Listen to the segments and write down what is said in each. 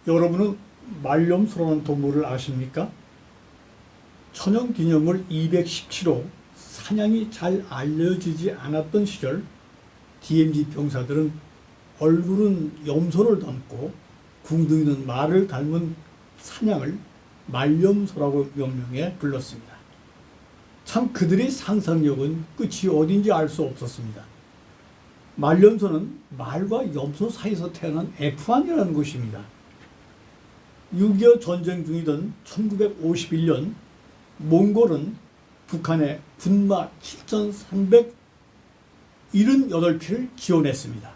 여러분은 말렴소라는 동물을 아십니까? 천연기념물 217호 사냥이 잘 알려지지 않았던 시절 DMZ 병사들은 얼굴은 염소를 닮고 궁둥이는 말을 닮은 사냥을 말렴소라고 명명해 불렀습니다. 참 그들의 상상력은 끝이 어딘지 알 수 없었습니다. 말렴소는 말과 염소 사이에서 태어난 F1이라는 것입니다. 6.25 전쟁 중이던 1951년 몽골은 북한에 군마 7,378피를 지원했습니다.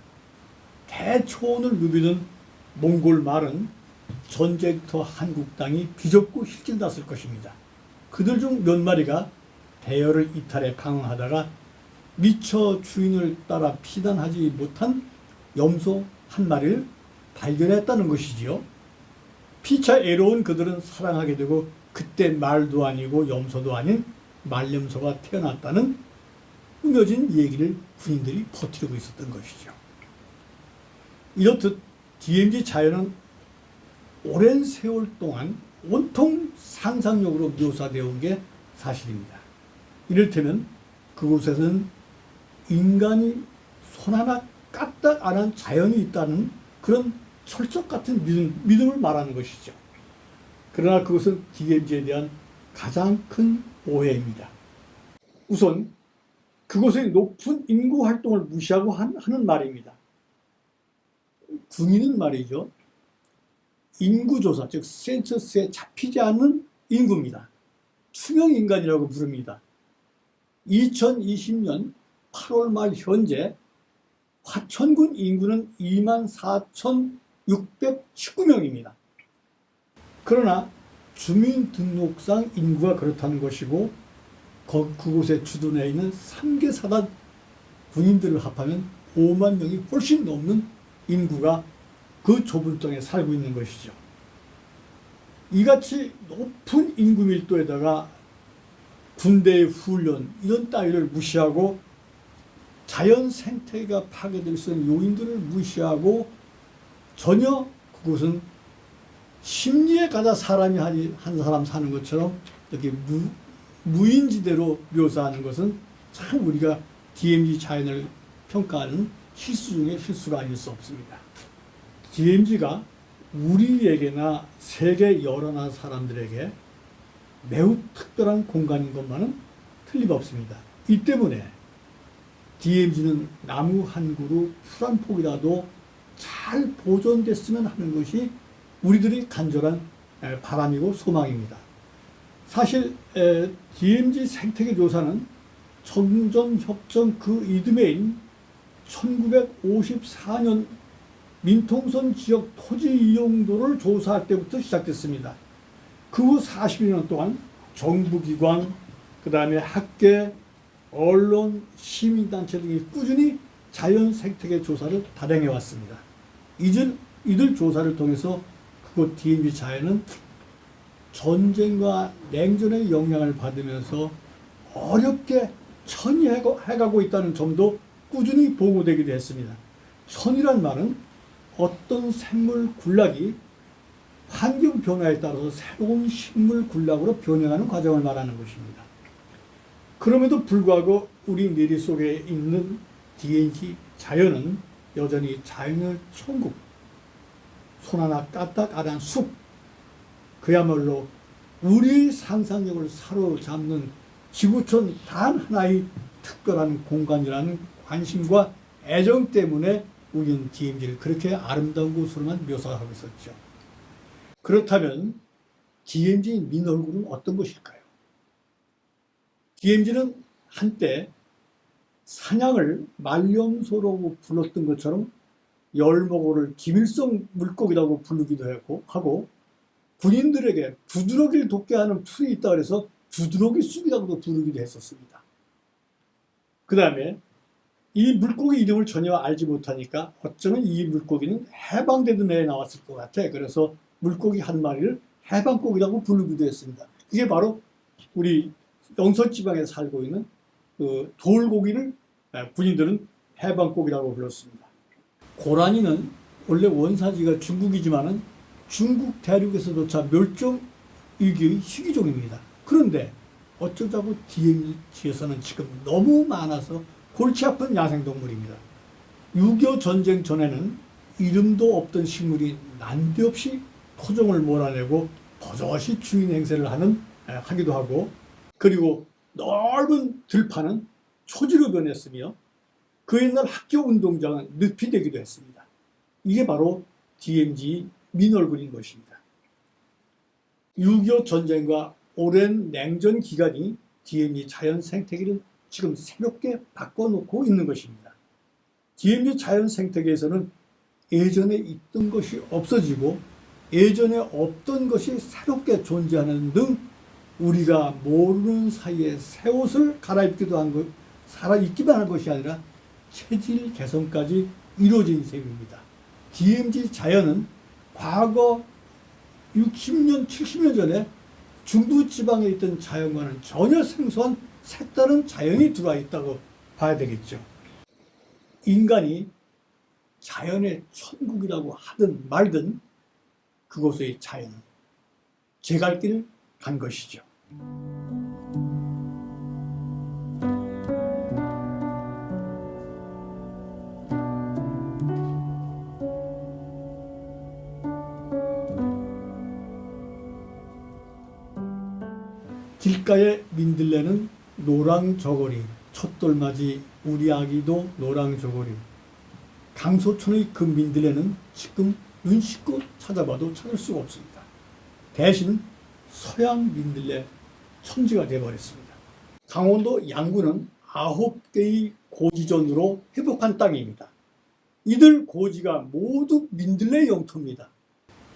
대초원을 누비던 몽골 말은 전쟁터 한국 땅이 비좁고 힘들었을 것입니다. 그들 중 몇 마리가 대열을 이탈해 방황하다가 미처 주인을 따라 피난하지 못한 염소 한 마리를 발견했다는 것이지요. 피차 애로운 그들은 사랑하게 되고 그때 말도 아니고 염소도 아닌 말렴소가 태어났다는 꾸며진 얘기를 군인들이 퍼뜨리고 있었던 것이죠. 이렇듯 DMZ 자연은 오랜 세월 동안 온통 상상력으로 묘사되어 온 게 사실입니다. 이를테면 그곳에서는 인간이 손 하나 까딱 안 한 자연이 있다는 그런 철석 같은 믿음을 말하는 것이죠. 그러나 그것은 DMZ에 대한 가장 큰 오해입니다. 우선 그곳의 높은 인구 활동을 무시하고 하는 말입니다. 군인은 말이죠. 인구조사, 즉 센서스에 잡히지 않는 인구입니다. 투명인간이라고 부릅니다. 2020년 8월 말 현재 화천군 인구는 24,619명입니다. 그러나 주민등록상 인구가 그렇다는 것이고 그곳에 주둔해 있는 3개 사단 군인들을 합하면 5만 명이 훨씬 넘는 인구가 그 좁은 땅에 살고 있는 것이죠. 이같이 높은 인구 밀도에다가 군대의 훈련 이런 따위를 무시하고 자연 생태계가 파괴될 수 있는 요인들을 무시하고 전혀 그곳은 심리에 가다 사람이 한 사람 사는 것처럼 이렇게 무인지대로 묘사하는 것은 참 우리가 DMZ 자연을 평가하는 실수 중에 실수가 아닐 수 없습니다. DMZ가 우리에게나 세계 여러 나라 사람들에게 매우 특별한 공간인 것만은 틀림없습니다. 이 때문에 DMZ는 나무 한 그루 풀 한 폭이라도 잘 보존됐으면 하는 것이 우리들의 간절한 바람이고 소망입니다. 사실 DMZ 생태계 조사는 청정협정 그 이듬해인 1954년 민통선 지역 토지 이용도를 조사할 때부터 시작됐습니다. 그 후 40여 년 동안 정부기관, 그 다음에 학계, 언론, 시민단체 등이 꾸준히 자연 생태계 조사를 단행해 왔습니다. 이들 조사를 통해서 그곳 DMZ 자연은 전쟁과 냉전의 영향을 받으면서 어렵게 천이해가고 있다는 점도 꾸준히 보고되기도 했습니다. 천이란 말은 어떤 생물 군락이 환경 변화에 따라서 새로운 식물 군락으로 변형하는 과정을 말하는 것입니다. 그럼에도 불구하고 우리 내리 속에 있는 DMZ 자연은 여전히 자연의 천국, 손 하나 까딱 안 한 숲, 그야말로 우리의 상상력을 사로잡는 지구촌 단 하나의 특별한 공간이라는 관심과 애정 때문에 우리는 DMZ를 그렇게 아름다운 곳으로만 묘사하고 있었죠. 그렇다면 DMZ의 민 얼굴은 어떤 것일까요? DMZ는 한때 사냥을 말렴소라고 불렀던 것처럼 열먹어를 기밀성 물고기라고 부르기도 하고 군인들에게 두드러기를 돋게 하는 풀이 있다고 해서 두드러기 숲이라고도 부르기도 했었습니다. 그 다음에 이 물고기 이름을 전혀 알지 못하니까 어쩌면 이 물고기는 해방되던 해에 나왔을 것 같아. 그래서 물고기 한 마리를 해방고기라고 부르기도 했습니다. 이게 바로 우리 영서지방에 살고 있는 그 돌고기를 군인들은 해방고기라고 불렀습니다. 고라니는 원래 원산지가 중국이지만은 중국 대륙에서조차 멸종 위기의 희귀종입니다. 그런데 어쩌자고 DMZ에서는 지금 너무 많아서 골치 아픈 야생동물입니다. 6.25 전쟁 전에는 이름도 없던 식물이 난데없이 토종을 몰아내고 버젓이 주인 행세를 하기도 하고, 그리고 넓은 들판은 초지로 변했으며 그 옛날 학교 운동장은 늪이 되기도 했습니다. 이게 바로 DMZ 민 얼굴인 것입니다. 6.25 전쟁과 오랜 냉전 기간이 DMZ 자연 생태계를 지금 새롭게 바꿔놓고 있는 것입니다. DMZ 자연 생태계에서는 예전에 있던 것이 없어지고 예전에 없던 것이 새롭게 존재하는 등 우리가 모르는 사이에 새 옷을 갈아입기만 한 것이 아니라 체질 개선까지 이루어진 셈입니다. DMZ 자연은 과거 60년, 70년 전에 중부지방에 있던 자연과는 전혀 생소한 색다른 자연이 들어와 있다고 봐야 되겠죠. 인간이 자연의 천국이라고 하든 말든 그곳의 자연은 제 갈 길을 간 것이죠. 길가의 민들레는 노랑 저고리, 촛돌맞이 우리 아기도 노랑 저고리. 강소천의 그 민들레는 지금 눈 씻고 찾아봐도 찾을 수가 없습니다. 대신 서양 민들레 천지가 되어버렸습니다. 강원도 양구는 9개의 고지전으로 회복한 땅입니다. 이들 고지가 모두 민들레 영토입니다.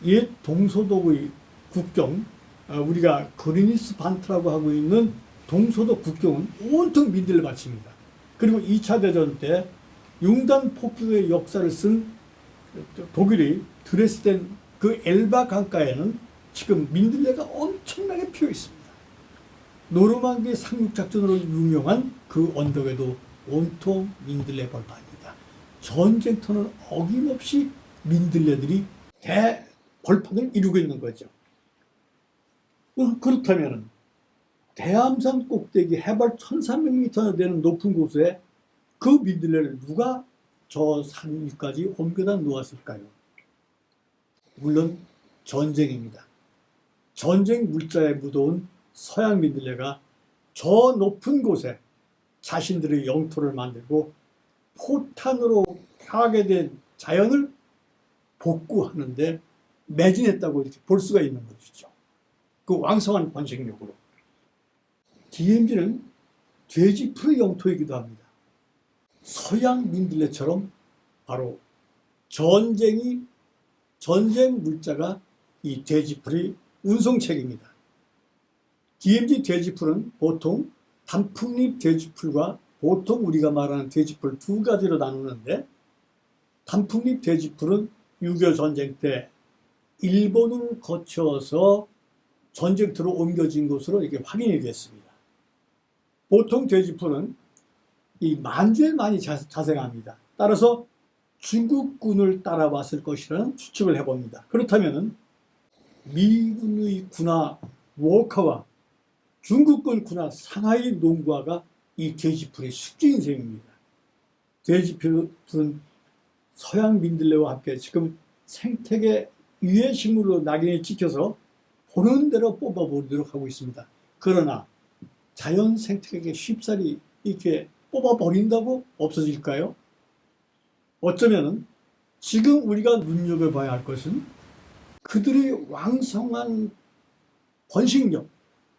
옛 동서독의 국경, 우리가 그리니스 반트라고 하고 있는 동서독 국경은 온통 민들레 밭입니다. 그리고 2차 대전 때 융단 폭격의 역사를 쓴 독일의 드레스덴 그 엘바 강가에는 지금 민들레가 엄청나게 피어 있습니다. 노르망디 상륙작전으로 유명한 그 언덕에도 온통 민들레 벌판입니다. 전쟁터는 어김없이 민들레들이 대벌판을 이루고 있는 거죠. 그렇다면 대암산 꼭대기 해발 1300m 되는 높은 곳에 그 민들레를 누가 저 산 위까지 옮겨다 놓았을까요? 물론 전쟁입니다. 전쟁 물자에 묻어온 서양 민들레가 저 높은 곳에 자신들의 영토를 만들고 포탄으로 파괴된 자연을 복구하는데 매진했다고 이렇게 볼 수가 있는 것이죠. 그 왕성한 번식력으로. DMZ는 돼지풀의 영토이기도 합니다. 서양 민들레처럼 바로 전쟁 물자가 이 돼지풀의 운송책입니다. DMZ 돼지풀은 보통 단풍잎 돼지풀과 보통 우리가 말하는 돼지풀 두 가지로 나누는데, 단풍잎 돼지풀은 6.25 전쟁 때 일본을 거쳐서 전쟁터로 옮겨진 것으로 이렇게 확인이 됐습니다. 보통 돼지풀은 이 만주에 많이 자생합니다. 따라서 중국군을 따라왔을 것이라는 추측을 해봅니다. 그렇다면 미군의 군화 워커와 중국군 군화 상하이 농구화가 이 돼지풀의 숙주인 셈입니다. 돼지풀은 서양 민들레와 함께 지금 생태계 유해 식물로 낙인을 찍혀서 보는 대로 뽑아버리도록 하고 있습니다. 그러나 자연 생태계에 쉽사리 이렇게 뽑아버린다고 없어질까요? 어쩌면 지금 우리가 눈여겨봐야 할 것은 그들의 왕성한 번식력,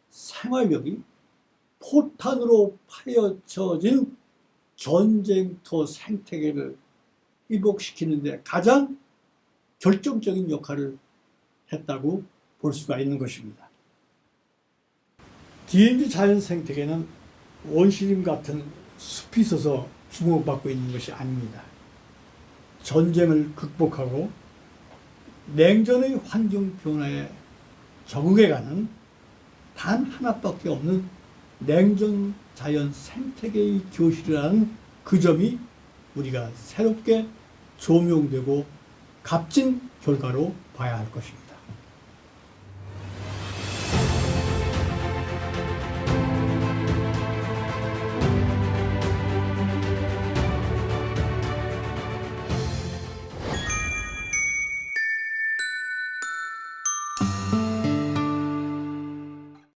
생활력이 포탄으로 파헤쳐진 전쟁터 생태계를 회복시키는 데 가장 결정적인 역할을 했다고 볼 수가 있는 것입니다. DMZ 자연 생태계는 원시림 같은 숲이 있어서 주목받고 있는 것이 아닙니다. 전쟁을 극복하고 냉전의 환경 변화에 적응해가는 단 하나밖에 없는 냉전 자연 생태계의 교실이라는 그 점이 우리가 새롭게 조명되고 값진 결과로 봐야 할 것입니다.